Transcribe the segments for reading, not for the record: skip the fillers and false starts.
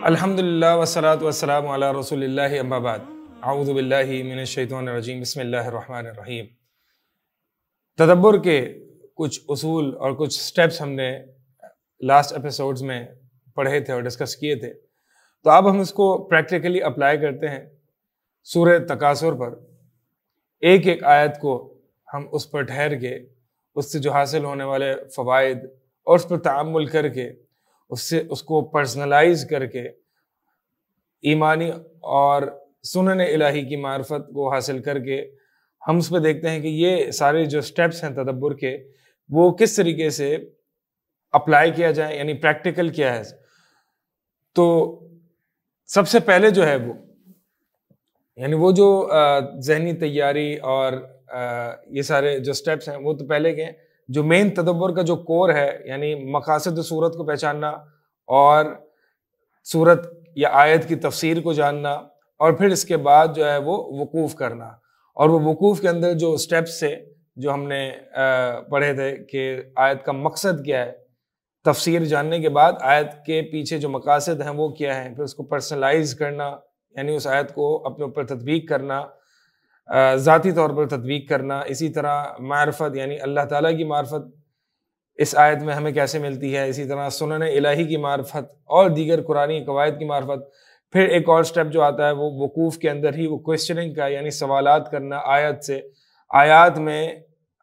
الحمدللہ والصلاۃ والسلام علی رسول اللہ اما بعد اعوذ باللہ من الشیطان الرجیم بسم اللہ الرحمن الرحیم۔ تدبر کے کچھ اصول اور کچھ سٹیپس ہم نے لاسٹ ایپیسوڈز میں پڑھے تھے اور ڈسکس کیے تھے، تو اب ہم اس کو پریکٹیکلی اپلائی کرتے ہیں سورہ تکاثر پر۔ ایک ایک آیت کو ہم اس پر ٹھہر کے اس سے جو حاصل ہونے والے فوائد اور اس پر تعامل کر کے اس کو پرسنلائز کر کے ایمانی اور سنن الہی کی معرفت کو حاصل کر کے ہم اس پہ دیکھتے ہیں کہ یہ سارے جو سٹیپس ہیں تدبر کے وہ کس طریقے سے اپلائی کیا جائے، یعنی پریکٹیکل کیا ہے۔ تو سب سے پہلے جو ہے وہ جو ذہنی تیاری اور یہ سارے جو سٹیپس ہیں وہ تو پہلے کے ہیں۔ جو مین تدبر کا جو کور ہے، یعنی مقاصد صورت کو پہچاننا اور صورت یا آیت کی تفسیر کو جاننا، اور پھر اس کے بعد جو ہے وہ وقوف کرنا، اور وہ وقوف کے اندر جو سٹیپس سے جو ہم نے پڑھے تھے کہ آیت کا مقصد کیا ہے، تفسیر جاننے کے بعد آیت کے پیچھے جو مقاصد ہیں وہ کیا ہیں، پھر اس کو پرسنلائز کرنا، یعنی اس آیت کو اپنے اوپر تطبیق کرنا، ذاتی طور پر تطبیق کرنا۔ اسی طرح معرفت، یعنی اللہ تعالیٰ کی معرفت اس آیت میں ہمیں کیسے ملتی ہے، اسی طرح سنن الہی کی معرفت اور دیگر قرآنی قواعد کی معرفت۔ پھر ایک اور سٹیپ جو آتا ہے وہ وقوف کے اندر ہی وہ کویسچننگ کا، یعنی سوالات کرنا آیت سے، آیات میں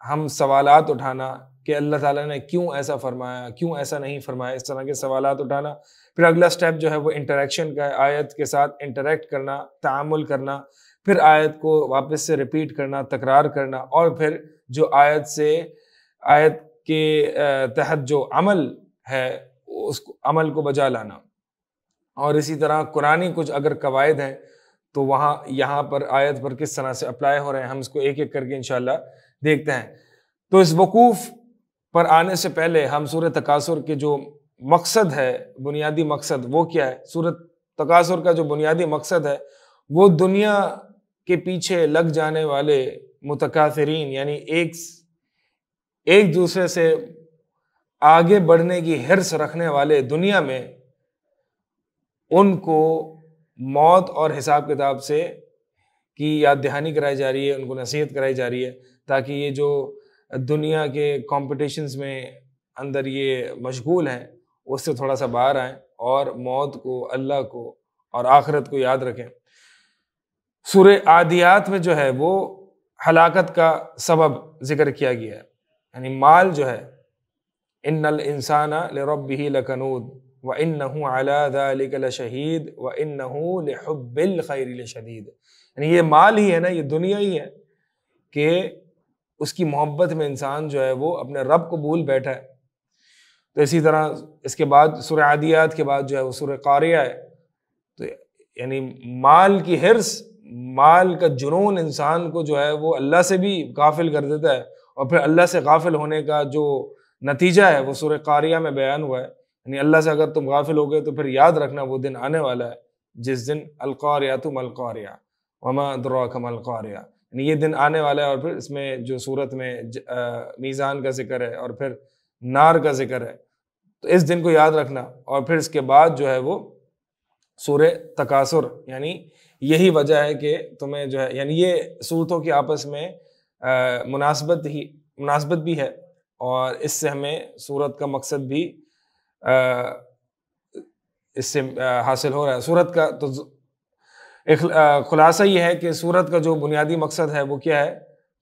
ہم سوالات اٹھانا کہ اللہ تعالیٰ نے کیوں ایسا فرمایا، کیوں ایسا نہیں فرمایا، اس طرح کے سوالات اٹھانا۔ پھر اگلا سٹیپ جو ہے وہ انٹریکشن کا ہے، آیت کے ساتھ انٹریکٹ کرنا، تعامل کرنا، پھر آیت کو واپس سے ریپیٹ کرنا، تکرار کرنا، اور پھر جو آیت کے تحت جو عمل ہے اس عمل کو بجا لانا۔ اور اسی طرح قرآنی کچھ اگر قواعد ہیں تو یہاں پر آیت پر کس طرح سے اپلائی ہو رہے ہیں، ہم اس کو ایک ایک کر کے انشاءاللہ دیکھتے ہیں۔ تو اس وقوف پر آنے سے پہلے ہم سورہ تکاثر کے جو مقصد ہے، بنیادی مقصد وہ کیا ہے۔ سورہ تکاثر کا جو بنیادی مقصد ہے وہ دنیا کے پیچھے لگ جانے والے متکاثرین، یعنی ایک دوسرے سے آگے بڑھنے کی حرص رکھنے والے دنیا میں، ان کو موت اور حساب کتاب سے کی یاد دہانی کرائی جا رہی ہے، ان کو نصیحت کرائی جا رہی ہے، تاکہ یہ جو دنیا کے کمپٹیشنز میں اندر یہ مشغول ہیں اس سے تھوڑا سا باہر آئیں اور موت کو، اللہ کو اور آخرت کو یاد رکھیں۔ سورہ عادیات میں جو ہے وہ ہلاکت کا سبب ذکر کیا گیا ہے، یعنی مال جو ہے، ان الانسان لربہ لکنود وانہ علی ذلک لشہید وانہ لحب الخیر لشدید۔ یعنی یہ مال ہی ہے نا، یہ دنیا ہی ہے کہ اس کی محبت میں انسان جو ہے وہ اپنے رب کو بھول بیٹھا ہے۔ تو اسی طرح اس کے بعد سورہ عادیات کے بعد جو ہے وہ سورہ قاریہ ہے۔ تو یعنی مال کی حرص، مال کا جنون انسان کو جو ہے وہ اللہ سے بھی غافل کر دیتا ہے، اور پھر اللہ سے غافل ہونے کا جو نتیجہ ہے وہ سورہ قاریہ میں بیان ہوا ہے۔ یعنی اللہ سے اگر تم غافل ہو گئے تو پھر یاد رکھنا وہ دن آنے والا ہے جس دن القاریۃ ما القاریہ وما ادراک ما القاریہ، یعنی یہ دن آنے والا ہے۔ اور پھر اس میں جو صورت میں میزان کا ذکر ہے اور پھر نار کا ذکر ہے، تو اس دن کو یاد رکھنا۔ اور پھر اس کے بعد جو ہے وہ سورہ تکاثر، یعنی یہی وجہ ہے کہ تمہیں جو ہے، یعنی یہ صورتوں کی آپس میں مناسبت بھی ہے، اور اس سے ہمیں صورت کا مقصد بھی اس سے حاصل ہو رہا ہے۔ صورت کا تو خلاصہ یہ ہے کہ صورت کا جو بنیادی مقصد ہے وہ کیا ہے؟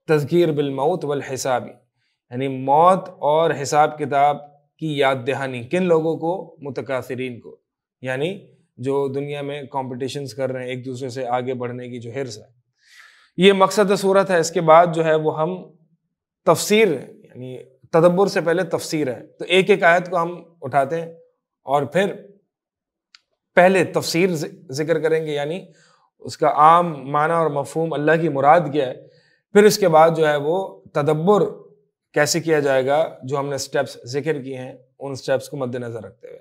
تذکیر بالموت والحساب، یعنی موت اور حساب کتاب کی یاد دہانی۔ کن لوگوں کو؟ متکاثرین کو، یعنی جو دنیا میں کمپٹیشنز کر رہے ہیں، ایک دوسرے سے آگے بڑھنے کی جو حرص ہے، یہ مقصد صورت ہے۔ اس کے بعد جو ہے وہ ہم تفسیر، یعنی تدبر سے پہلے تفسیر ہے، تو ایک ایک آیت کو ہم اٹھاتے ہیں اور پھر پہلے تفسیر ذکر کریں گے، یعنی اس کا عام معنی اور مفہوم، اللہ کی مراد کیا ہے۔ پھر اس کے بعد جو ہے وہ تدبر کیسے کیا جائے گا، جو ہم نے سٹیپس ذکر کیے ہیں ان سٹیپس کو مد نظر رکھتے ہوئے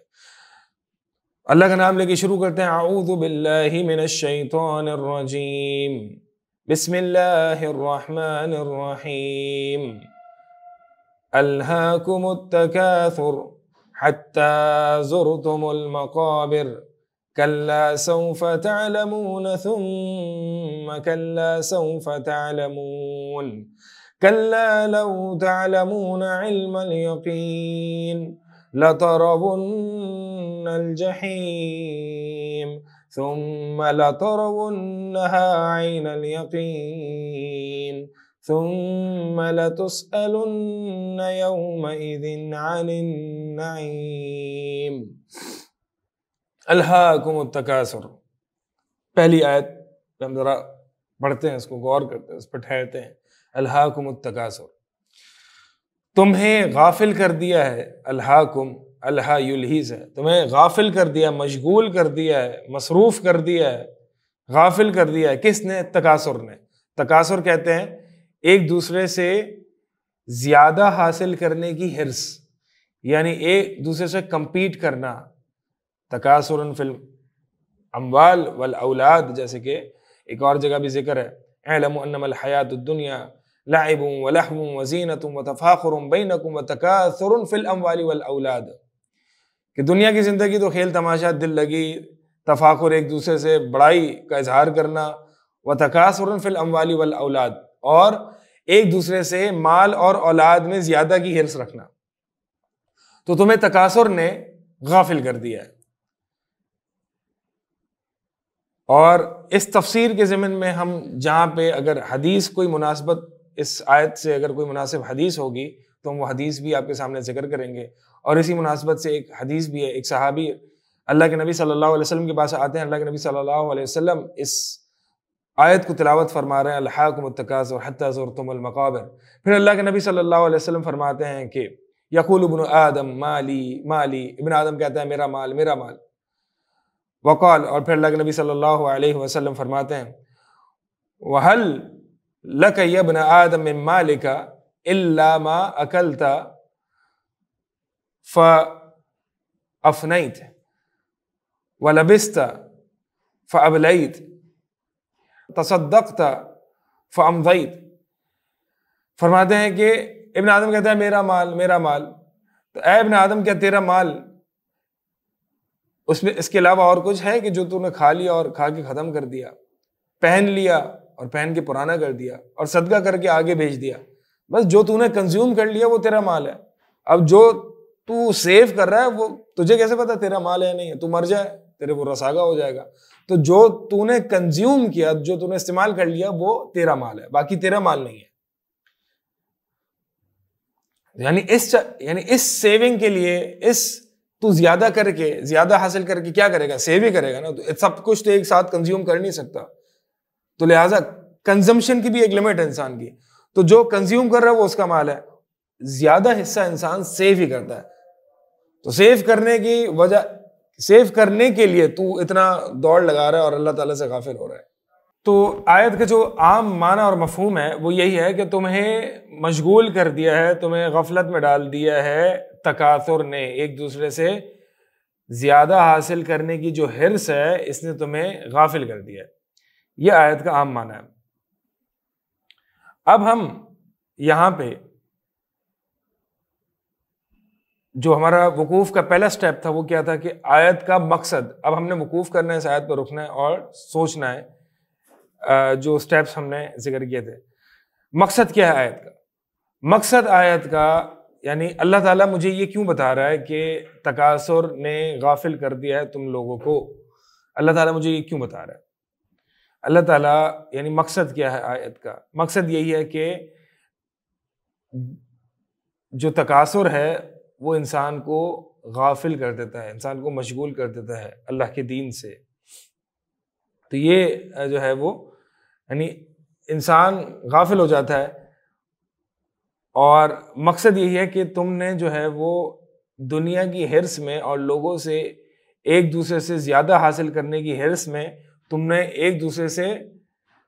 اللہ کا نام لے کے شروع کرتے ہیں۔ اعوذ باللہ من الشیطان الرجیم، بسم اللہ الرحمن الرحیم۔ الہاکم التکاثر حتی زرتم المقابر کلا سوف تعلمون ثم کلا سوف تعلمون کلا لو تعلمون علم الیقین لترون الجحیم ثم لترونها عین الیقین ثم لتسألن یومئذ عن النعیم۔ الہاکم التکاثر، پہلی آیت پہ ہم ذرا پڑھتے ہیں، اس کو غور کرتے ہیں، اس پر ٹھہرتے ہیں۔ الہاکم التکاثر، تمہیں غافل کر دیا ہے، الہاکم الہا یلہی سے، تمہیں غافل کر دیا، مشغول کر دیا ہے، مصروف کر دیا ہے، غافل کر دیا ہے۔ کس نے؟ تکاثر نے۔ تکاثر کہتے ہیں ایک دوسرے سے زیادہ حاصل کرنے کی حرص، یعنی ایک دوسرے سے کمپیٹ کرنا۔ تکاثر فی الاموال والاولاد، جیسے کہ ایک اور جگہ بھی ذکر ہے، اعلموا انما الحیات الدنیا لعب ولہو وزینۃ وتفاخر بینکم وتکاثر فی الاموال والاولاد، کہ دنیا کی زندگی تو کھیل تماشا، دل لگی، تفاخر، ایک دوسرے سے بڑائی کا اظہار کرنا، وتکاثر فی الاموال والاولاد، اور ایک دوسرے سے مال اور اولاد میں زیادہ کی حرص رکھنا۔ تو تمہیں تکاثر نے غافل کر دیا ہے۔ اور اس تفسیر کے ضمن میں ہم جہاں پہ اگر حدیث کوئی مناسبت، اس آیت سے اگر کوئی مناسب حدیث ہوگی تو ہم وہ حدیث بھی آپ کے سامنے ذکر کریں گے۔ اور اسی مناسبت سے ایک حدیث بھی ہے، ایک صحابی اللہ کے نبی صلی اللہ علیہ وسلم کے پاس آتے ہیں، اللہ کے نبی صلی اللہ علیہ وسلم اس آیت کو تلاوت فرما رہے ہیں، الہاکم التکاثر حتی زرتم المقابر۔ پھر اللہ کے نبی صلی اللہ علیہ وسلم فرماتے ہیں کہ یقول ابن آدم مالی مالی، ابن آدم کہتا ہے میرا مال میرا مال۔ وقال، اور پھر اللہ کے نبی صلی اللہ علیہ وسلم فرماتے ہیں وَهَلْ لَكَ يَا ابْنَ آدَمَ مِن مَالِكَ إِلَّا مَا أَكَلْتَ فَأَفْنَيْتَ وَلَبِسْتَ فَأَبْلَيْتَ تصدقت فَأَمْضَيْتَ۔ فرماتے ہیں کہ ابن آدم کہتا ہے میرا مال میرا مال، تو اے ابن آدم کیا تیرا مال اس میں اس کے علاوہ اور کچھ ہے کہ جو تو نے کھا لیا اور کھا کے ختم کر دیا، پہن لیا اور پہن کے پرانا کر دیا، اور صدقہ کر کے آگے بھیج دیا؟ بس جو تو نے کنزیوم کر لیا وہ تیرا مال ہے۔ اب جو تو سیو کر رہا ہے وہ تجھے کیسے پتا تیرا مال ہے نہیں ہے؟ تو مر جائے تیرے وہ رساگا ہو جائے گا۔ تو جو تو نے کنزیوم کیا، جو تو نے استعمال کر لیا، وہ تیرا مال ہے، باقی تیرا مال نہیں ہے۔ یعنی اس سیونگ کے لیے، اس تو زیادہ کر کے، زیادہ حاصل کر کے کیا کرے گا؟ سیو ہی کرے گا نا۔ تو سب کچھ تو ایک ساتھ کنزیوم کر نہیں سکتا، تو لہٰذا کنزمپشن کی بھی ایک لمٹ ہے انسان کی۔ تو جو کنزیوم کر رہا ہے وہ اس کا مال ہے، زیادہ حصہ انسان سیو ہی کرتا ہے۔ تو سیو کرنے کی وجہ، سیو کرنے کے لیے تو اتنا دوڑ لگا رہا ہے اور اللہ تعالیٰ سے غافل ہو رہا ہے۔ تو آیت کا جو عام معنی اور مفہوم ہے وہ یہی ہے کہ تمہیں مشغول کر دیا ہے، تمہیں غفلت میں ڈال دیا ہے تکاثر نے، ایک دوسرے سے زیادہ حاصل کرنے کی جو حرص ہے اس نے تمہیں غافل کر دیا ہے۔ یہ آیت کا عام معنی ہے۔ اب ہم یہاں پہ جو ہمارا وقوف کا پہلا سٹیپ تھا وہ کیا تھا کہ آیت کا مقصد، اب ہم نے وقوف کرنا ہے، اس آیت پر رکنا ہے اور سوچنا ہے جو سٹیپس ہم نے ذکر کیے تھے۔ مقصد کیا ہے آیت کا؟ مقصد آیت کا یعنی اللہ تعالیٰ مجھے یہ کیوں بتا رہا ہے کہ تکاثر نے غافل کر دیا ہے تم لوگوں کو؟ اللہ تعالیٰ مجھے یہ کیوں بتا رہا ہے؟ اللہ تعالیٰ یعنی مقصد کیا ہے آیت کا؟ مقصد یہی ہے کہ جو تکاثر ہے وہ انسان کو غافل کر دیتا ہے، انسان کو مشغول کر دیتا ہے اللہ کے دین سے۔ تو یہ جو ہے وہ یعنی انسان غافل ہو جاتا ہے، اور مقصد یہی ہے کہ تم نے جو ہے وہ دنیا کی حرص میں اور لوگوں سے ایک دوسرے سے زیادہ حاصل کرنے کی حرص میں تم نے ایک دوسرے سے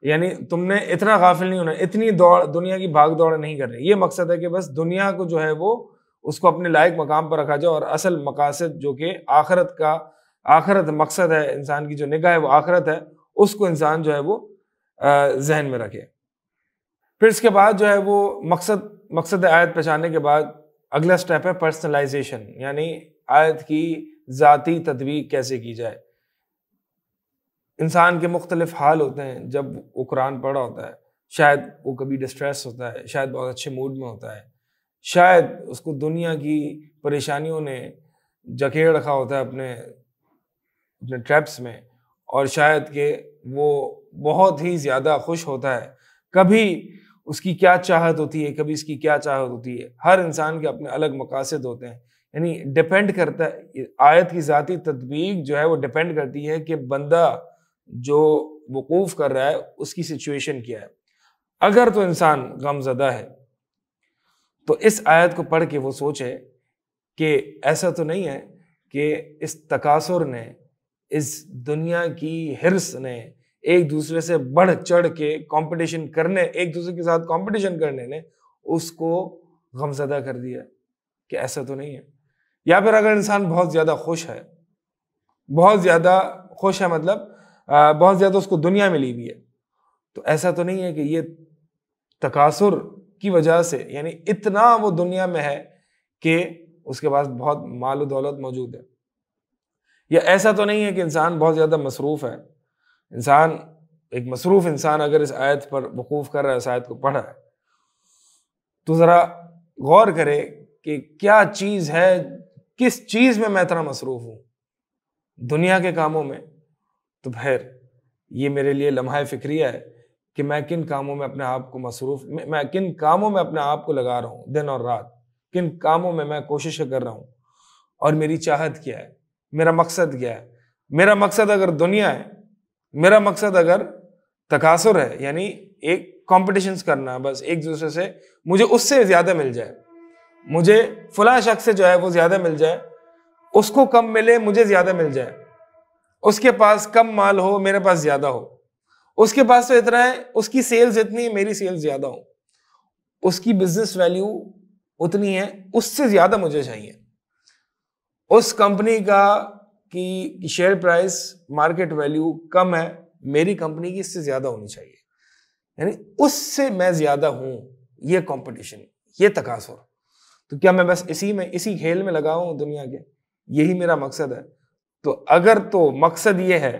یعنی تم نے اتنا غافل نہیں ہونا، اتنی دوڑ، دنیا کی بھاگ دوڑ نہیں کرنی۔ یہ مقصد ہے کہ بس دنیا کو جو ہے وہ اس کو اپنے لائق مقام پر رکھا جائے، اور اصل مقاصد جو کہ آخرت مقصد ہے، انسان کی جو نگاہ ہے وہ آخرت ہے، اس کو انسان جو ہے وہ ذہن میں رکھے۔ پھر اس کے بعد جو ہے وہ مقصد آیت پہچاننے کے بعد اگلا سٹیپ ہے پرسنلائزیشن، یعنی آیت کی ذاتی تطبیق کیسے کی جائے۔ انسان کے مختلف حال ہوتے ہیں جب وہ قرآن پڑھ رہا ہوتا ہے. شاید وہ کبھی ڈسٹریس ہوتا ہے, شاید بہت اچھے موڈ میں ہوتا ہے, شاید اس کو دنیا کی پریشانیوں نے جکیڑ رکھا ہوتا ہے اپنے ٹریپس میں, اور شاید کہ وہ بہت ہی زیادہ خوش ہوتا ہے. کبھی اس کی کیا چاہت ہوتی ہے, کبھی اس کی کیا چاہت ہوتی ہے. ہر انسان کے اپنے الگ مقاصد ہوتے ہیں. یعنی ڈپینڈ کرتا ہے, آیت کی ذاتی تطبیق جو ہے وہ ڈپینڈ کرتی ہے کہ بندہ جو وقوف کر رہا ہے اس کی سچویشن کیا ہے. اگر تو انسان غم زدہ ہے تو اس آیت کو پڑھ کے وہ سوچے کہ ایسا تو نہیں ہے کہ اس تکاثر نے, اس دنیا کی حرص نے, ایک دوسرے سے بڑھ چڑھ کے کمپٹیشن کرنے, ایک دوسرے کے ساتھ کمپٹیشن کرنے نے اس کو غمزدہ کر دیا, کہ ایسا تو نہیں ہے. یا پھر اگر انسان بہت زیادہ خوش ہے, بہت زیادہ خوش ہے مطلب بہت زیادہ اس کو دنیا ملی ہوئی ہے, تو ایسا تو نہیں ہے کہ یہ تکاثر کی وجہ سے, یعنی اتنا وہ دنیا میں ہے کہ اس کے پاس بہت مال و دولت موجود ہے. یا ایسا تو نہیں ہے کہ انسان بہت زیادہ مصروف ہے. انسان ایک مصروف انسان اگر اس آیت پر وقوف کر رہا ہے, اس آیت کو پڑھ رہا ہے, تو ذرا غور کرے کہ کیا چیز ہے, کس چیز میں اتنا مصروف ہوں, دنیا کے کاموں میں, تو پھر یہ میرے لیے لمحہ فکریہ ہے کہ میں کن کاموں میں اپنے آپ کو مصروف, میں کن کاموں میں اپنے آپ کو لگا رہا ہوں دن اور رات, کن کاموں میں کوششیں کر رہا ہوں, اور میری چاہت کیا ہے, میرا مقصد کیا ہے. میرا مقصد اگر دنیا ہے, میرا مقصد اگر تکاثر ہے, یعنی ایک کمپٹیشنز کرنا, بس ایک دوسرے سے مجھے اس سے زیادہ مل جائے, مجھے فلاں شخص سے جو ہے وہ زیادہ مل جائے, اس کو کم ملے مجھے زیادہ مل جائے, اس کے پاس کم مال ہو میرے پاس زیادہ ہو, اس کے پاس تو اتنا ہے, اس کی سیلز اتنی ہے میری سیلز زیادہ ہو, اس کی بزنس ویلیو اتنی ہے اس سے زیادہ مجھے چاہیے, اس کمپنی کا کی شیئر پرائس مارکیٹ ویلیو کم ہے, میری کمپنی کی اس سے زیادہ ہونی چاہیے, یعنی اس سے میں زیادہ ہوں. یہ کمپٹیشن, یہ تکاثر. تو کیا میں بس اسی کھیل میں لگا ہوں دنیا کے, یہی میرا مقصد ہے؟ تو اگر تو مقصد یہ ہے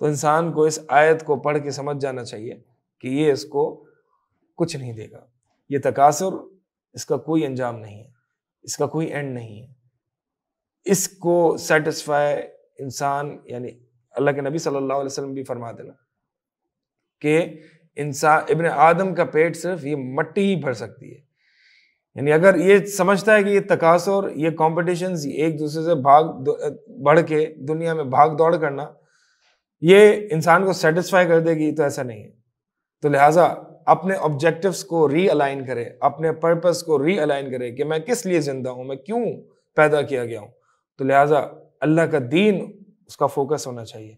تو انسان کو اس آیت کو پڑھ کے سمجھ جانا چاہیے کہ یہ اس کو کچھ نہیں دے گا. یہ تکاثر, اس کا کوئی انجام نہیں ہے, اس کا کوئی اینڈ نہیں ہے. اس کو سیٹسفائی انسان, یعنی اللہ کے نبی صلی اللہ علیہ وسلم بھی فرماتے نا کہ انسان ابن آدم کا پیٹ صرف یہ مٹی ہی بھر سکتی ہے. یعنی اگر یہ سمجھتا ہے کہ یہ تکاثر, یہ کمپٹیشنز, ایک دوسرے سے بڑھ کے دنیا میں بھاگ دوڑ کرنا, یہ انسان کو سیٹسفائی کر دے گی, تو ایسا نہیں ہے. تو لہٰذا اپنے آبجیکٹیوز کو ری الائن کرے, اپنے پرپس کو ری الائن کرے کہ میں کس لیے زندہ ہوں, میں کیوں پیدا کیا گیا ہوں. تو لہٰذا اللہ کا دین اس کا فوکس ہونا چاہیے,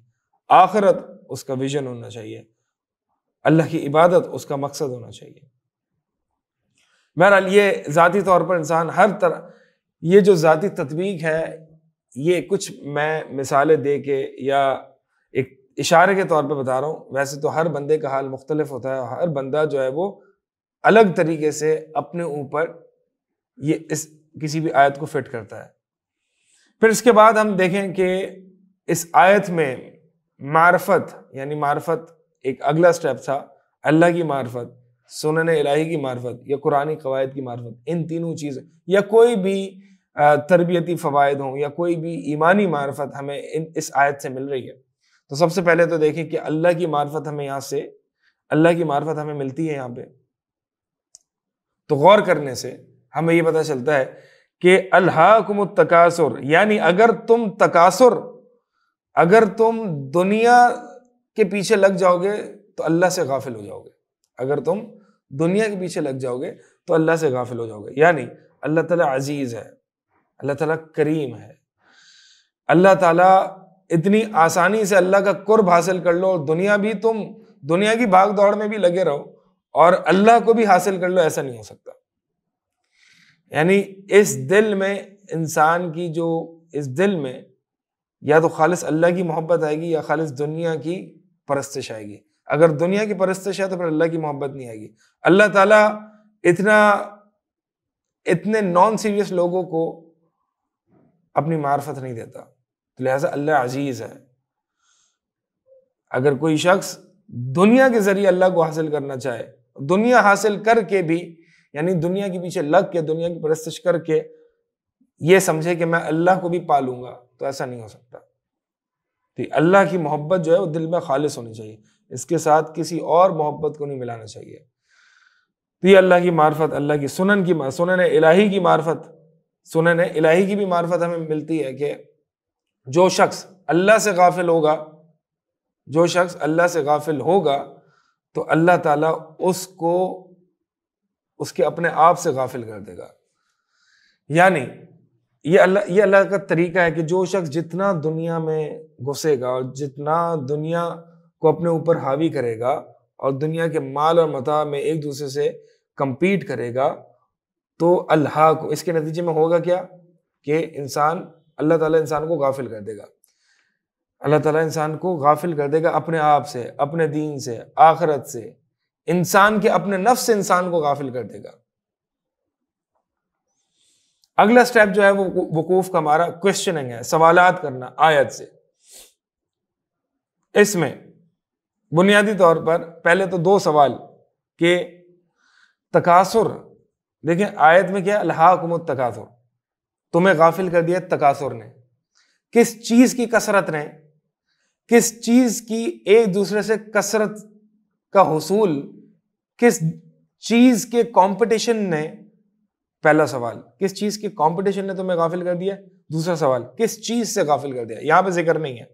آخرت اس کا ویژن ہونا چاہیے, اللہ کی عبادت اس کا مقصد ہونا چاہیے. بہرحال یہ ذاتی طور پر انسان ہر طرح, یہ جو ذاتی تطبیق ہے, یہ کچھ میں مثالیں دے کے یا ایک اشارے کے طور پہ بتا رہا ہوں. ویسے تو ہر بندے کا حال مختلف ہوتا ہے, ہر بندہ جو ہے وہ الگ طریقے سے اپنے اوپر یہ اس کسی بھی آیت کو فٹ کرتا ہے. پھر اس کے بعد ہم دیکھیں کہ اس آیت میں معرفت, یعنی معرفت ایک اگلا سٹیپ تھا, اللہ کی معرفت, سنن الہی کی معرفت, یا قرآنی قواعد کی معرفت. ان تینوں چیزیں یا کوئی بھی تربیتی فوائد ہوں یا کوئی بھی ایمانی معرفت ہمیں اس آیت سے مل رہی ہے. تو سب سے پہلے تو دیکھیں کہ اللہ کی معرفت ہمیں یہاں سے, اللہ کی معرفت ہمیں ملتی ہے یہاں پہ. تو غور کرنے سے ہمیں یہ پتہ چلتا ہے کہ الہاکم التکاثر, یعنی اگر تم دنیا کے پیچھے لگ جاؤ گے تو اللہ سے غافل ہو جاؤ گے. اگر تم دنیا کے پیچھے لگ جاؤ گے تو اللہ سے غافل ہو جاؤ گے. یعنی اللہ تعالیٰ عزیز ہے, اللہ تعالیٰ کریم ہے, اللہ تعالیٰ اتنی آسانی سے اللہ کا قرب حاصل کر لو, دنیا بھی تم دنیا کی بھاگ دوڑ میں بھی لگے رہو اور اللہ کو بھی حاصل کر لو, ایسا نہیں ہو سکتا. یعنی اس دل میں انسان کی جو اس دل میں یا تو خالص اللہ کی محبت آئے گی یا خالص دنیا کی پرستش آئے گی. اگر دنیا کی پرستش ہے تو پھر اللہ کی محبت نہیں آئے گی. اللہ تعالیٰ اتنے نان سیریس لوگوں کو اپنی معرفت نہیں دیتا. تو لہٰذا اللہ عزیز ہے, اگر کوئی شخص دنیا کے ذریعے اللہ کو حاصل کرنا چاہے، دنیا حاصل کر کے بھی، یعنی دنیا کے پیچھے لگ کے، دنیا کی پرستش کر کے یہ سمجھے کہ میں اللہ کو بھی پالوں گا، تو ایسا نہیں ہو سکتا. اللہ کی محبت جو ہے وہ دل میں خالص ہونی چاہیے، اس کے ساتھ کسی اور محبت کو نہیں ملانا چاہیے. تو یہ اللہ کی معرفت، اللہ کی سنن الہی کی معرفت، سنن الہی کی بھی معرفت ہمیں ملتی ہے کہ جو شخص اللہ سے غافل ہوگا، جو شخص اللہ سے غافل ہوگا تو اللہ تعالیٰ اس کو اس کے اپنے آپ سے غافل کر دے گا. یعنی یہ اللہ کا طریقہ ہے کہ جو شخص جتنا دنیا میں گھسے گا اور جتنا دنیا کو اپنے اوپر حاوی کرے گا اور دنیا کے مال اور متاع میں ایک دوسرے سے کمپیٹ کرے گا، تو اللہ کو اس کے نتیجے میں ہوگا کیا کہ اللہ تعالیٰ انسان کو غافل کر دے گا. اللہ تعالیٰ انسان کو غافل کر دے گا اپنے آپ سے، اپنے دین سے، آخرت سے، انسان کے اپنے نفس سے انسان کو غافل کر دے گا. اگلا سٹیپ جو ہے وہ وقوف کا ہمارا کوشچننگ ہے، سوالات کرنا آیت سے. اس میں بنیادی طور پر پہلے تو 2 سوال کہ تکاثر، دیکھیں آیت میں کیا، الہاکم التکاثر، تمہیں غافل کر دیا تکاثر نے. کس چیز کی کثرت نے، کس چیز کی ایک دوسرے سے کثرت کا حصول، کس چیز کے کمپٹیشن نے، پہلا سوال کس چیز کی کمپٹیشن نے تمہیں غافل کر دیا. دوسرا سوال کس چیز سے غافل کر دیا. یہاں پہ ذکر نہیں ہے،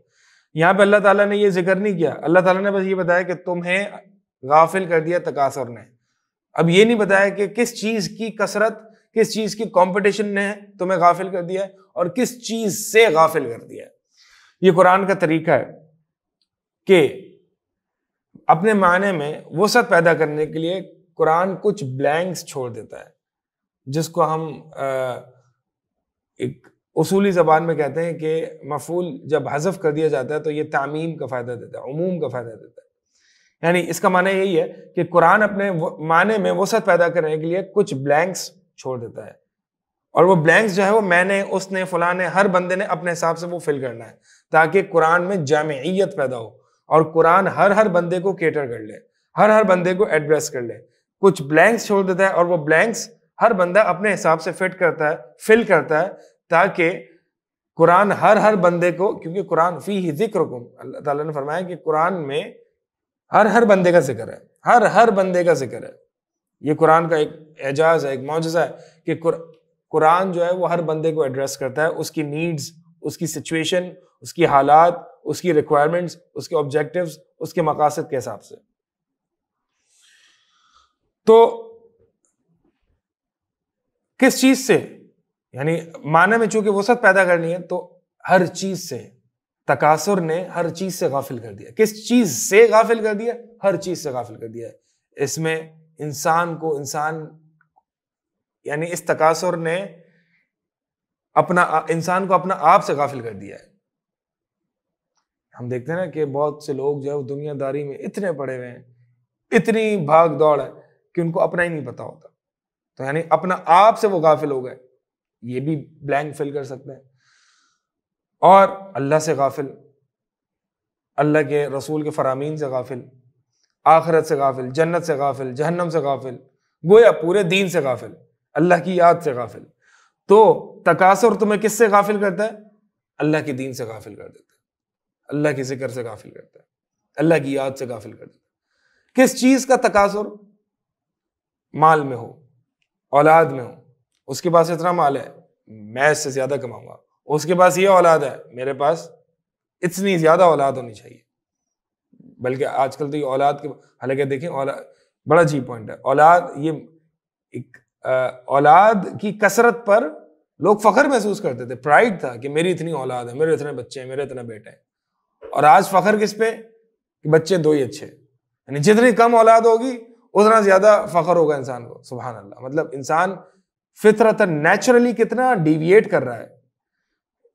یہاں پہ اللہ تعالیٰ نے یہ ذکر نہیں کیا. اللہ تعالیٰ نے بس یہ بتایا کہ تمہیں غافل کر دیا تکاثر نے. اب یہ نہیں بتایا کہ کس چیز کی کثرت، کس چیز کی کمپٹیشن نے تمہیں غافل کر دیا ہے اور کس چیز سے غافل کر دیا ہے. یہ قرآن کا طریقہ ہے کہ اپنے معنی میں وسعت پیدا کرنے کے لیے قرآن کچھ بلینکس چھوڑ دیتا ہے، جس کو ہم ایک اصولی زبان میں کہتے ہیں کہ مفعول جب حذف کر دیا جاتا ہے تو یہ تعمیم کا فائدہ دیتا ہے، عموم کا فائدہ دیتا ہے. یعنی اس کا معنی یہی ہے کہ قرآن اپنے معنی میں وسعت پیدا کرنے کے لیے کچھ بلینکس چھوڑ دیتا ہے، اور وہ بلینکس جو ہے وہ میں نے، اس نے، فلاں نے، ہر بندے نے اپنے حساب سے وہ فل کرنا ہے، تاکہ قرآن میں جامعیت پیدا ہو اور قرآن ہر بندے کو کیٹر کر لے، ہر بندے کو ایڈریس کر لے. کچھ بلینکس چھوڑ دیتا ہے اور وہ بلینکس ہر بندہ اپنے حساب سے فٹ کرتا ہے، فل کرتا ہے، تاکہ قرآن ہر بندے کو، کیونکہ قرآن فیہ ذکرکم، اللہ تعالیٰ نے فرمایا کہ قرآن میں ہر بندے کا ذکر ہے، ہر بندے کا ذکر ہے. یہ قرآن کا ایک اعجاز ہے، ایک معجزہ ہے کہ قرآن جو ہے وہ ہر بندے کو ایڈریس کرتا ہے، اس کی نیڈز، اس کی سچویشن، اس کی حالات، اس کی ریکوائرمنٹس، اس کے آبجیکٹیوز، اس کے مقاصد کے حساب سے. تو کس چیز سے، یعنی معنی میں چونکہ وسعت پیدا کرنی ہے تو ہر چیز سے، تکاثر نے ہر چیز سے غافل کر دیا. کس چیز سے غافل کر دیا؟ ہر چیز سے غافل کر دیا. اس میں انسان کو یعنی اس تکاثر نے انسان کو اپنا آپ سے غافل کر دیا ہے. ہم دیکھتے ہیں نا کہ بہت سے لوگ جو ہے دنیا داری میں اتنے پڑے ہوئے ہیں، اتنی بھاگ دوڑ ہے کہ ان کو اپنا ہی نہیں پتا ہوتا. تو یعنی اپنا آپ سے وہ غافل ہو گئے، یہ بھی بلینک فل کر سکتے ہیں. اور اللہ سے غافل، اللہ کے رسول کے فرامین سے غافل، آخرت سے غافل، جنت سے غافل، جہنم سے غافل، گویا پورے دین سے غافل، اللہ کی یاد سے غافل. تو تکاثر تمہیں کس سے غافل کرتا ہے؟ اللہ کے دین سے غافل کر دیتا ہے، اللہ کے ذکر سے غافل کرتا ہے، اللہ کی یاد سے غافل کر دیتا ہے. کس چیز کا تکاثر؟ مال میں ہو، اولاد میں ہو، اس کے پاس اتنا مال ہے میں اس سے زیادہ کماؤں گا، اس کے پاس یہ اولاد ہے میرے پاس اتنی زیادہ اولاد ہونی چاہیے. بلکہ آج کل تو یہ اولاد کے، حالانکہ دیکھیں اولاد بڑا عجیب پوائنٹ ہے، اولاد کی کثرت پر لوگ فخر محسوس کرتے تھے، پرائڈ تھا کہ میری اتنی اولاد ہے، میرے اتنے بچے ہیں، میرے اتنے بیٹے ہیں. اور آج فخر کس پہ؟ کہ بچے 2 ہی اچھے، یعنی جتنی کم اولاد ہوگی اتنا زیادہ فخر ہوگا انسان کو. سبحان اللہ. مطلب انسان فطرت نیچرلی کتنا ڈیویٹ کر رہا ہے.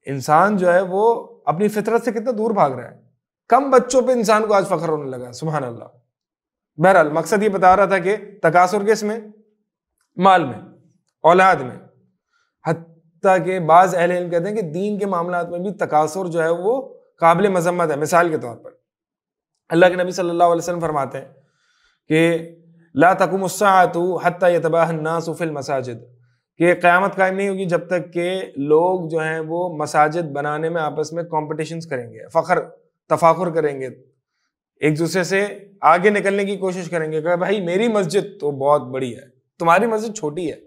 انسان جو ہے وہ اپنی فطرت سے کتنا دور بھاگ رہا ہے. کم بچوں پہ انسان کو آج فخر ہونے لگا. سبحان اللہ. بہرحال مقصد یہ بتا رہا تھا کہ تکاثر کس میں؟ مال میں، اولاد میں. حتیٰ کہ بعض اہل علم کہتے ہیں کہ دین کے معاملات میں بھی تکاثر جو ہے وہ قابل مذمت ہے. مثال کے طور پر اللہ کے نبی صلی اللہ علیہ وسلم فرماتے ہیں کہ لا تقوم الساعۃ حتی یتباہی الناس فی المساجد، کہ قیامت قائم نہیں ہوگی جب تک کہ لوگ جو ہیں وہ مساجد بنانے میں آپس میں کمپٹیشنز کریں گے، تفاخر کریں گے، ایک دوسرے سے آگے نکلنے کی کوشش کریں گے کہ بھائی میری مسجد تو بہت بڑی ہے، تمہاری مسجد چھوٹی ہے،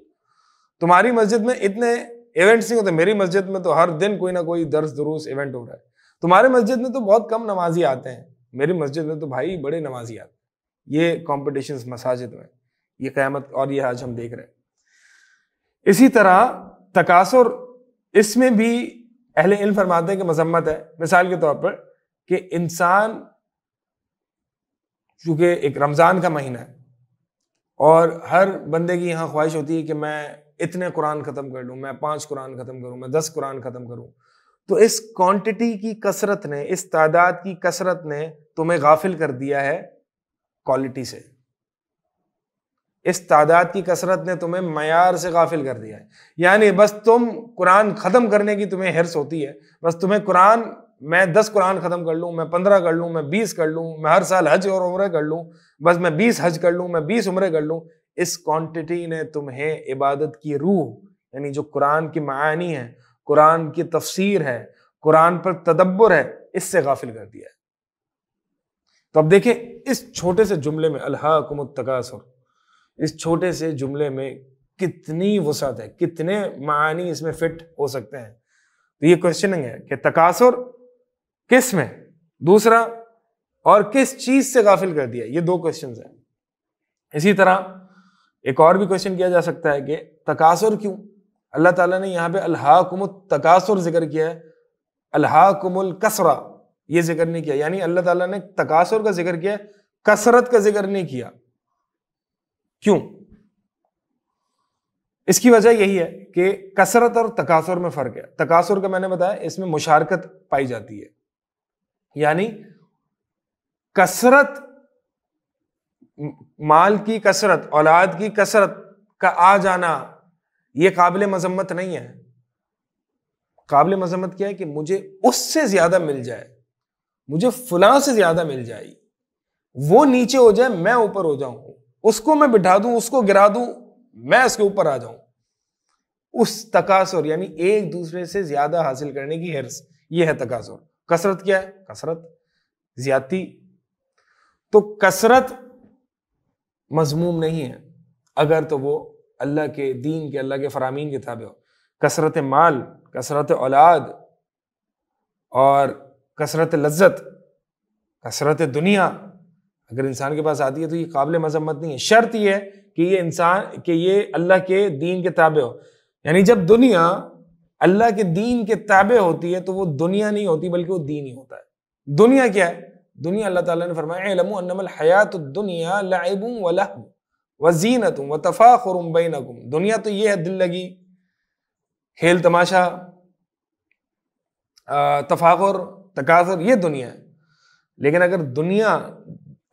تمہاری مسجد میں اتنے ایونٹس نہیں ہوتے، میری مسجد میں تو ہر دن کوئی نہ کوئی درس دروس ایونٹ ہو رہا ہے، تمہارے مسجد میں تو بہت کم نمازی آتے ہیں، میری مسجد میں تو بھائی بڑے نمازی آتے ہیں۔ یہ کمپٹیشنز مساجد میں، یہ قیامت، اور یہ آج ہم دیکھ رہے ہیں۔ اسی طرح تکاثر، اس میں بھی اہل علم فرماتے ہیں کہ مذمت ہے۔ مثال کے طور پر کہ انسان، چونکہ ایک رمضان کا مہینہ ہے اور ہر بندے کی یہاں خواہش ہوتی ہے کہ میں اتنے قرآن ختم کر لوں، میں 5 قرآن ختم کروں، میں 10 قرآن ختم کروں، تو اس کوانٹٹی کی کثرت نے، اس تعداد کی کثرت نے تمہیں غافل کر دیا ہے کوالٹی سے، اس تعداد کی کثرت نے تمہیں معیار سے غافل کر دیا ہے۔ یعنی بس تم قرآن ختم کرنے کی تمہیں حرص ہوتی ہے، بس تمہیں قرآن، میں 10 قرآن ختم کر لوں، میں 15 کر لوں، میں 20 کر لوں، میں ہر سال حج اور عمرے کر لوں، بس میں 20 حج کر لوں، میں 20 عمرے کر لوں۔ اس کوانٹٹی نے تمہیں عبادت کی روح، یعنی جو قرآن کی معانی ہے، قرآن کی تفسیر ہے، قرآن پر تدبر ہے، اس سے غافل کر دیا ہے۔ تو اب دیکھیں اس چھوٹے سے جملے میں الہاکم التکاثر، اس چھوٹے سے جملے میں کتنی وسعت ہے، کتنے معانی اس میں فٹ ہو سکتے ہیں۔ تو یہ کوشچننگ ہے کہ تکاثر کس میں، دوسرا اور کس چیز سے غافل کر دیا، یہ 2 کوشچنز ہیں۔ اسی طرح ایک اور بھی کوشچن کیا جا سکتا ہے کہ تکاثر کیوں اللہ تعالیٰ نے یہاں پہ الہاکم التکاثر ذکر کیا ہے، الہاکم الکثرہ یہ ذکر نہیں کیا؟ یعنی اللہ تعالیٰ نے تکاثر کا ذکر کیا، کثرت کا ذکر نہیں کیا، کیوں؟ اس کی وجہ یہی ہے کہ کثرت اور تکاثر میں فرق ہے۔ تکاثر کا میں نے بتایا اس میں مشارکت پائی جاتی ہے، یعنی کثرت، مال کی کثرت، اولاد کی کثرت کا آ جانا یہ قابل مذمت نہیں ہے۔ قابل مذمت کیا ہے کہ مجھے اس سے زیادہ مل جائے، مجھے فلاں سے زیادہ مل جائے، وہ نیچے ہو جائے میں اوپر ہو جاؤں، اس کو میں بٹھا دوں، اس کو گرا دوں، میں اس کے اوپر آ جاؤں۔ اس تکاثر یعنی ایک دوسرے سے زیادہ حاصل کرنے کی حرص، یہ ہے تکاثر۔ کثرت کیا ہے؟ کثرت زیادتی۔ تو کثرت مذموم نہیں ہے اگر تو وہ اللہ کے دین کے، اللہ کے فرامین کے تابع ہو۔ کثرت مال، کثرت اولاد اور کثرت لذت، کثرت دنیا اگر انسان کے پاس آتی ہے تو یہ قابل مذمت نہیں ہے۔ شرط یہ ہے کہ یہ انسان، کہ یہ اللہ کے دین کے تابع ہو۔ یعنی جب دنیا اللہ کے دین کے تابع ہوتی ہے تو وہ دنیا نہیں ہوتی بلکہ وہ دین ہی ہوتا ہے۔ دنیا کیا ہے؟ دنیا اللہ تعالیٰ نے فرمایا اعلموا انما الحیات الدنیا لعب ولہو وزینۃ وتفاخر بینکم۔ دنیا تو یہ ہے دل لگی، کھیل تماشا، تفاخر، تکاثر، یہ دنیا ہے۔ لیکن اگر دنیا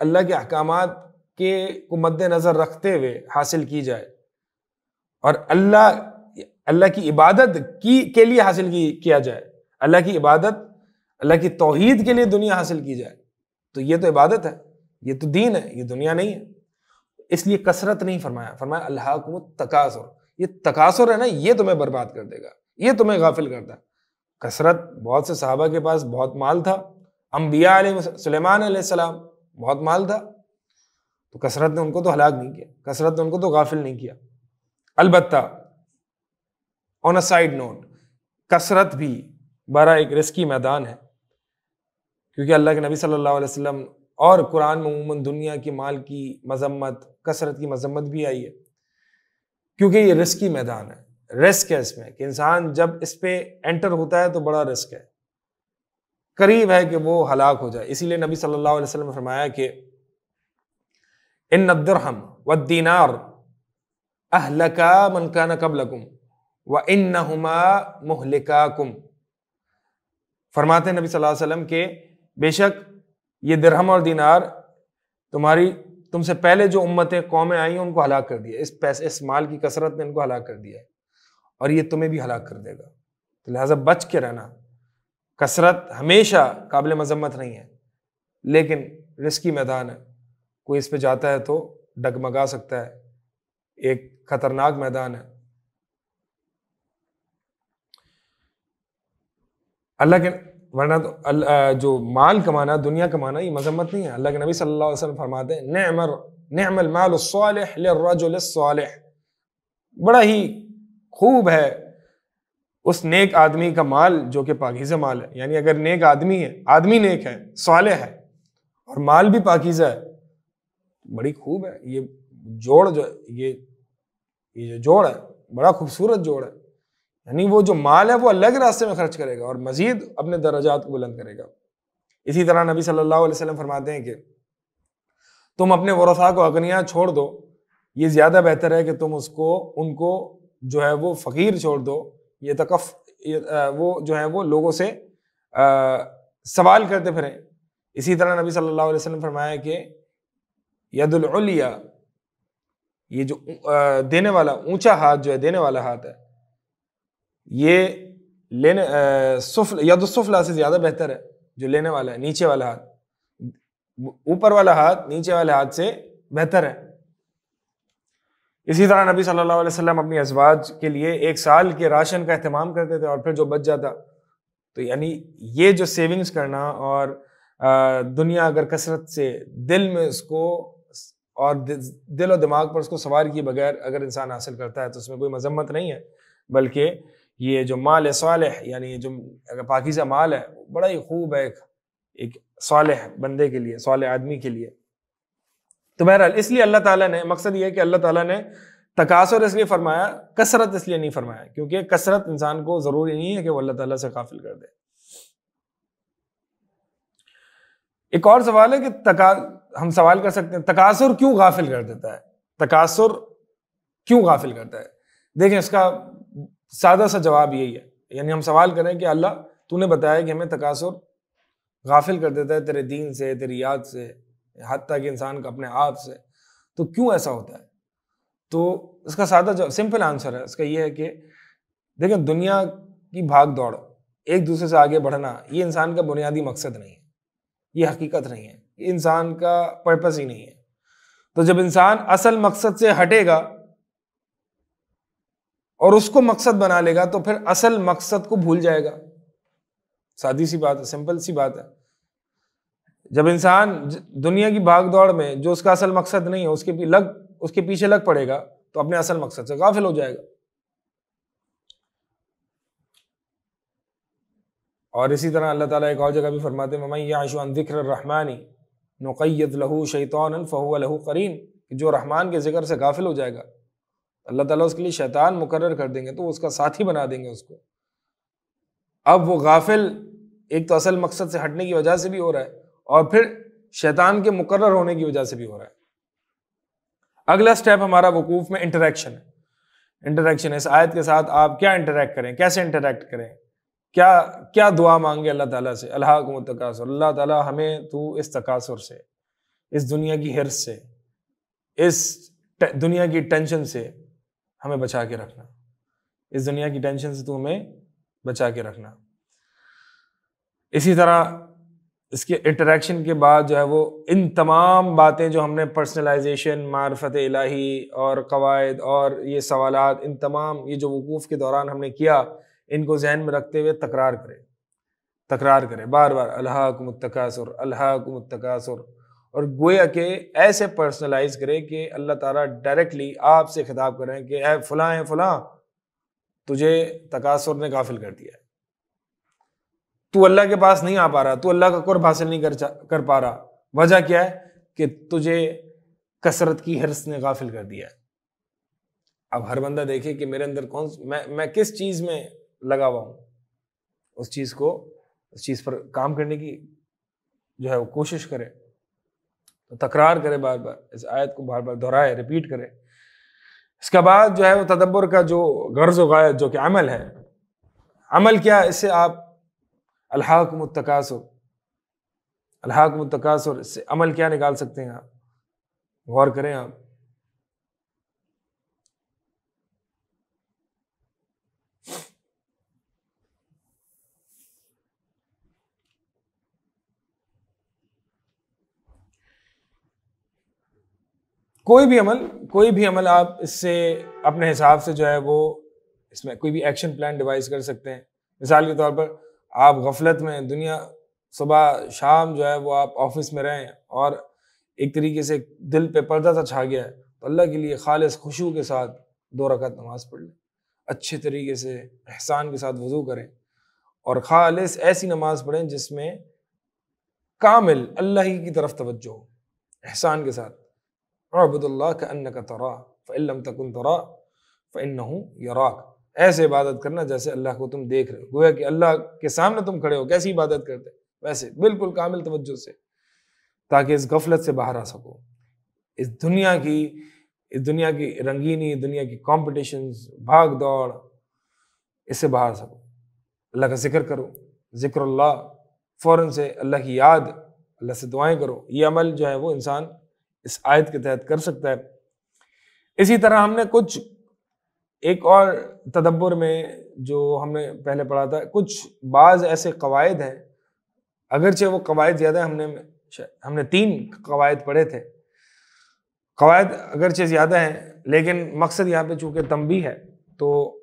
اللہ کے احکامات کے کو مد نظر رکھتے ہوئے حاصل کی جائے اور اللہ کی عبادت کے لیے حاصل کیا جائے، اللہ کی عبادت، اللہ کی توحید کے لیے دنیا حاصل کی جائے، تو یہ تو عبادت ہے، یہ تو دین ہے، یہ دنیا نہیں ہے۔ اس لیے کثرت نہیں فرمایا، فرمایا الہاکم التکاثر۔ یہ تکاثر ہے نا، یہ تمہیں برباد کر دے گا، یہ تمہیں غافل کرتا ہے۔ کثرت، بہت سے صحابہ کے پاس بہت مال تھا، انبیاء علیہ سلیمان علیہ السلام بہت مال تھا، تو کثرت نے ان کو تو ہلاک نہیں کیا، کثرت نے ان کو تو غافل نہیں کیا۔ البتہ آن اے سائڈ نوٹ، کثرت بھی بڑا ایک رسکی میدان ہے، کیونکہ اللہ کے نبی صلی اللہ علیہ وسلم اور قرآن میں عموماً دنیا کی، مال کی مذمت، کثرت کی مذمت بھی آئی ہے، کیونکہ یہ رسکی میدان ہے۔ رسک ہے اس میں کہ انسان جب اس پہ انٹر ہوتا ہے تو بڑا رسک ہے، قریب ہے کہ وہ ہلاک ہو جائے۔ اسی لیے نبی صلی اللہ علیہ وسلم نے فرمایا کہ ان الدرہم والدینار اہلکا من کان قبلکم وانہما مہلکاکم۔ فرماتے ہیں نبی صلی اللہ علیہ وسلم کہ بے شک یہ درہم اور دینار تم سے پہلے جو امتیں، قومیں آئی ہیں ان کو ہلاک کر دیا، اس مال کی کثرت نے ان کو ہلاک کر دیا ہے، اور یہ تمہیں بھی ہلاک کر دے گا۔ تو لہٰذا بچ کے رہنا۔ کثرت ہمیشہ قابل مذمت نہیں ہے، لیکن رسکی میدان ہے، کوئی اس پہ جاتا ہے تو ڈگمگا سکتا ہے، ایک خطرناک میدان ہے۔ اللہ کے ورنہ تو جو مال کمانا، دنیا کمانا، یہ مذمت نہیں ہے۔ اللہ کے نبی صلی اللہ علیہ وسلم فرماتے ہیں نعم المال الصالح للرجل الصالح، بڑا ہی خوب ہے اس نیک آدمی کا مال جو کہ پاکیزہ مال ہے۔ یعنی اگر نیک آدمی ہے، آدمی نیک ہے، صالح ہے، اور مال بھی پاکیزہ ہے، بڑی خوب ہے۔ یہ جوڑ جو یہ جو جوڑ ہے بڑا خوبصورت جوڑ ہے۔ یعنی وہ جو مال ہے وہ اللہ کے راستے میں خرچ کرے گا اور مزید اپنے درجات کو بلند کرے گا۔ اسی طرح نبی صلی اللہ علیہ وسلم فرماتے ہیں کہ تم اپنے ورثاء کو اغنیاء چھوڑ دو، یہ زیادہ بہتر ہے کہ تم ان کو جو ہے وہ فقیر چھوڑ دو، وہ جو ہے وہ لوگوں سے سوال کرتے پھریں۔ اسی طرح نبی صلی اللہ علیہ وسلم فرمایا کہ ید العلیٰ، یہ جو دینے والا اونچا ہاتھ جو ہے، دینے والا ہاتھ ہے، یہ ید السفلیٰ سے زیادہ بہتر ہے جو لینے والا ہے، نیچے والا ہاتھ، اوپر والا ہاتھ نیچے والے ہاتھ سے بہتر ہے۔ اسی طرح نبی صلی اللہ علیہ وسلم اپنی ازواج کے لیے 1 سال کے راشن کا اہتمام کرتے تھے، اور پھر جو بچ جاتا تو یعنی یہ جو سیونگز کرنا اور دنیا اگر کثرت سے دل میں اس کو اور دل و دماغ پر اس کو سوار کیے بغیر اگر انسان حاصل کرتا ہے تو اس میں کوئی مذمت نہیں ہے، بلکہ یہ جو مال صالح، یعنی یہ جو پاکیزہ مال ہے، بڑا ہی خوب ہے ایک صالح بندے کے لیے، صالح آدمی کے لیے۔ تو بہرحال اس لیے اللہ تعالیٰ نے، مقصد یہ ہے کہ اللہ تعالیٰ نے تکاثر اس لیے فرمایا، کثرت اس لیے نہیں فرمایا، کیونکہ کثرت انسان کو ضروری نہیں ہے کہ وہ اللہ تعالیٰ سے غافل کر دے۔ ایک اور سوال ہے کہ ہم سوال کر سکتے ہیں تکاثر کیوں غافل کر دیتا ہے؟ تکاثر کیوں غافل کرتا ہے؟ دیکھیں اس کا سادہ سا جواب یہی ہے، یعنی ہم سوال کریں کہ اللہ تو نے بتایا کہ ہمیں تکاثر غافل کر دیتا ہے تیرے دین سے، تیری یاد سے، حتیٰ کہ انسان کا اپنے آپ سے، تو کیوں ایسا ہوتا ہے؟ تو اس کا سادہ جو سمپل آنسر ہے اس کا یہ ہے کہ دیکھیں دنیا کی بھاگ دوڑ، ایک دوسرے سے آگے بڑھنا، یہ انسان کا بنیادی مقصد نہیں ہے، یہ حقیقت نہیں ہے، یہ انسان کا پرپس ہی نہیں ہے۔ تو جب انسان اصل مقصد سے ہٹے گا اور اس کو مقصد بنا لے گا تو پھر اصل مقصد کو بھول جائے گا۔ سادی سی بات ہے، سمپل سی بات ہے۔ جب انسان دنیا کی بھاگ دوڑ میں جو اس کا اصل مقصد نہیں ہے اس کے پیچھے لگ پڑے گا تو اپنے اصل مقصد سے غافل ہو جائے گا۔ اور اسی طرح اللہ تعالیٰ ایک اور جگہ بھی فرماتے ہیں وَمَن يَعْشُ عَن ذِكْرِ الرَّحْمَنِ نُقَيِّضْ لَهُ شَيْطَانًا فَهُوَ لَهُ قَرِينٌ، کہ جو رحمان کے ذکر سے غافل ہو جائے گا اللہ تعالیٰ اس کے لیے شیطان مقرر کر دیں گے، تو اس کا ساتھی بنا دیں گے اس کو۔ اب وہ غافل ایک تو اصل مقصد سے ہٹنے کی وجہ سے بھی ہو رہا ہے اور پھر شیطان کے مقرر ہونے کی وجہ سے بھی ہو رہا ہے۔ اگلا سٹیپ ہمارا وقوف میں انٹریکشن ہے۔ انٹریکشن ہے، اس آیت کے ساتھ آپ کیا انٹریکٹ کریں، کیسے انٹریکٹ کریں، کیا دعا مانگے اللہ تعالیٰ سے؟ الہاکم التکاثر، اللہ تعالیٰ ہمیں تو اس تکاثر سے، اس دنیا کی حرص سے، اس دنیا کی ٹینشن سے ہمیں بچا کے رکھنا، اس دنیا کی ٹینشن سے تو ہمیں بچا کے رکھنا۔ اسی طرح اس کے انٹریکشن کے بعد جو ہے وہ ان تمام باتیں جو ہم نے پرسنلائزیشن، معرفت الہی اور قواعد اور یہ سوالات، ان تمام یہ جو وقوف کے دوران ہم نے کیا، ان کو ذہن میں رکھتے ہوئے تکرار کرے بار بار، الہاکم التکاثر، الہاکم التکاثر، اور گویا کہ ایسے پرسنلائز کرے کہ اللہ تعالیٰ ڈائریکٹلی آپ سے خطاب کریں کہ اے فلاں اے فلاں، تجھے تکاثر نے غافل کر دیا ہے، تو اللہ کے پاس نہیں آ پا رہا، تو اللہ کا قرب حاصل نہیں کر پا رہا، وجہ کیا ہے کہ تجھے کثرت کی حرص نے غافل کر دیا ہے۔ اب ہر بندہ دیکھے کہ میرے اندر میں کس چیز میں لگا ہوا ہوں، اس چیز پر کام کرنے کی جو ہے وہ کوشش کرے، تو تکرار کرے بار بار، اس آیت کو بار بار دہرائے، ریپیٹ کرے۔ اس کے بعد جو ہے وہ تدبر کا جو غرض و غایت جو کہ عمل ہے، عمل کیا ہے؟ اس سے آپ الہاکم التکاثر، الہاکم التکاثر، اس سے عمل کیا نکال سکتے ہیں؟ آپ غور کریں۔ آپ کوئی بھی عمل آپ اس سے اپنے حساب سے جو ہے وہ اس میں کوئی بھی ایکشن پلان ڈیوائز کر سکتے ہیں. مثال کے طور پر آپ غفلت میں دنیا صبح شام جو ہے وہ آپ آفس میں رہیں اور ایک طریقے سے دل پہ پردہ سا چھا گیا ہے, تو اللہ کے لیے خالص خشوع کے ساتھ 2 رکعت نماز پڑھ لیں, اچھے طریقے سے احسان کے ساتھ وضو کریں اور خالص ایسی نماز پڑھیں جس میں کامل اللہ ہی کی طرف توجہ ہو, احسان کے ساتھ. اعبد اللہ کأنک تراہ فإن لم تکن تراہ فإنہ یراک, ایسے عبادت کرنا جیسے اللہ کو تم دیکھ رہے ہو, گویا کہ اللہ کے سامنے تم کھڑے ہو, کیسی عبادت کرتے ویسے بالکل کامل توجہ سے, تاکہ اس غفلت سے باہر آ سکو, اس دنیا کی رنگینی, دنیا کی کمپٹیشنز, بھاگ دوڑ, اس سے باہر سکو. اللہ کا ذکر کرو, ذکر اللہ, فوراً سے اللہ کی یاد, اللہ سے دعائیں کرو. یہ عمل جو ہے وہ انسان اس آیت کے تحت کر سکتا ہے. اسی طرح ہم نے کچھ ایک اور تدبر میں جو ہم نے پہلے پڑھا تھا, کچھ بعض ایسے قواعد ہیں, اگرچہ وہ قواعد زیادہ ہم نے 3 قواعد پڑھے تھے, قواعد اگرچہ زیادہ ہیں لیکن مقصد یہاں پہ چونکہ تنبیہ ہے, تو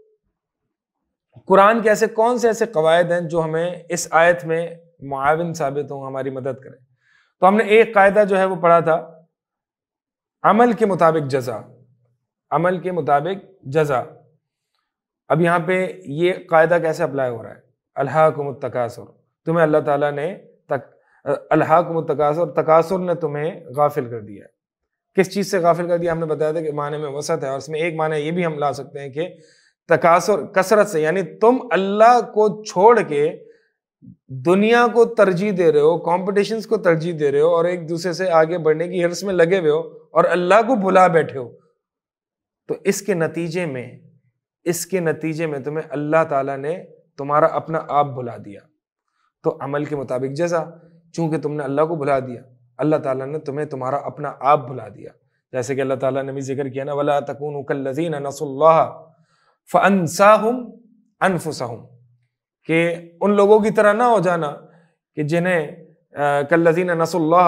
قرآن کے کون سے ایسے قواعد ہیں جو ہمیں اس آیت میں معاون ثابت ہوں, ہماری مدد کریں. تو ہم نے ایک قاعدہ جو ہے وہ پڑھا تھا, عمل کے مطابق جزا, عمل کے مطابق جزا. اب یہاں پہ یہ قاعدہ کیسے اپلائی ہو رہا ہے؟ الہاکم التکاثر, تمہیں اللہ تعالیٰ نے الہاکم التکاثر, تکاثر نے تمہیں غافل کر دیا. کس چیز سے غافل کر دیا؟ ہم نے بتایا تھا کہ معنی میں وسعت ہے, اور اس میں ایک معنی یہ بھی ہم لا سکتے ہیں کہ تکاثر کثرت سے, یعنی تم اللہ کو چھوڑ کے دنیا کو ترجیح دے رہے ہو, کمپٹیشنز کو ترجیح دے رہے ہو, اور ایک دوسرے سے آگے بڑھنے کی حرص میں لگے ہوئے ہو, اور اللہ کو بھلا بیٹھے ہو. تو اس کے نتیجے میں تمہیں اللہ تعالیٰ نے تمہارا اپنا آپ بھلا دیا. تو عمل کے مطابق جزا, چونکہ تم نے اللہ کو بھلا دیا, اللہ تعالیٰ نے تمہیں تمہارا اپنا آپ بھلا دیا. جیسے کہ اللہ تعالیٰ نے بھی ذکر کیا نا, وَلَا تَكُونُوا كَالَّذِينَ نَسُوا اللَّهَ فَأَنسَاهُمْ أَنفُسَهُمْ, کہ ان لوگوں کی طرح نہ ہو جانا کہ جنہیں كَالَّذِينَ نَسُوا اللَّهَ,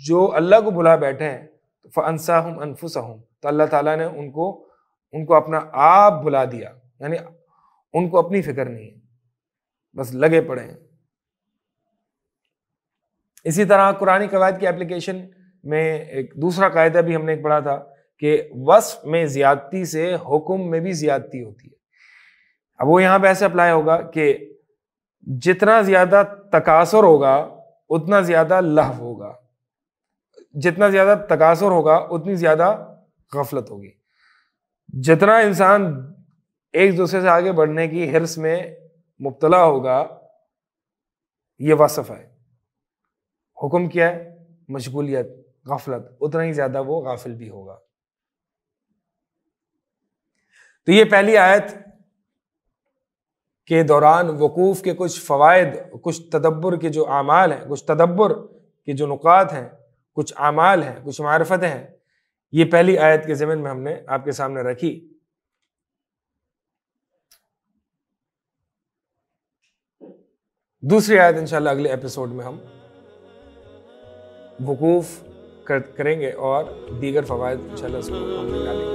جو اللہ کو بھلا بیٹھے ہیں, فَأَنسَاهُمْ أَنفُسَهُمْ, تو اللہ تعالیٰ نے ان کو اپنا آپ بھلا دیا, یعنی ان کو اپنی فکر نہیں ہے, بس لگے پڑے ہیں. اسی طرح قرآنی قواعد کی اپلیکیشن میں ایک دوسرا قاعدہ بھی ہم نے پڑھا تھا کہ وصف میں زیادتی سے حکم میں بھی زیادتی ہوتی ہے. اب وہ یہاں پہ ایسے اپلائی ہوگا کہ جتنا زیادہ تکاثر ہوگا اتنا زیادہ لہو ہوگا, جتنا زیادہ تکاثر ہوگا اتنی زیادہ غفلت ہوگی. جتنا انسان ایک دوسرے سے آگے بڑھنے کی حرص میں مبتلا ہوگا, یہ وصف ہے. حکم کیا ہے؟ مشغولیت, غفلت, اتنا ہی زیادہ وہ غافل بھی ہوگا. تو یہ پہلی آیت کے دوران وقوف کے کچھ فوائد, کچھ تدبر کے جو اعمال ہیں, کچھ تدبر کے جو نقاط ہیں, کچھ اعمال ہیں, کچھ معرفتیں ہیں, یہ پہلی آیت کے ضمن میں ہم نے آپ کے سامنے رکھی. دوسری آیت انشاءاللہ اگلے ایپیسوڈ میں ہم وقوف کریں گے اور دیگر فوائد انشاءاللہ اس کو ہم نکالیں گے.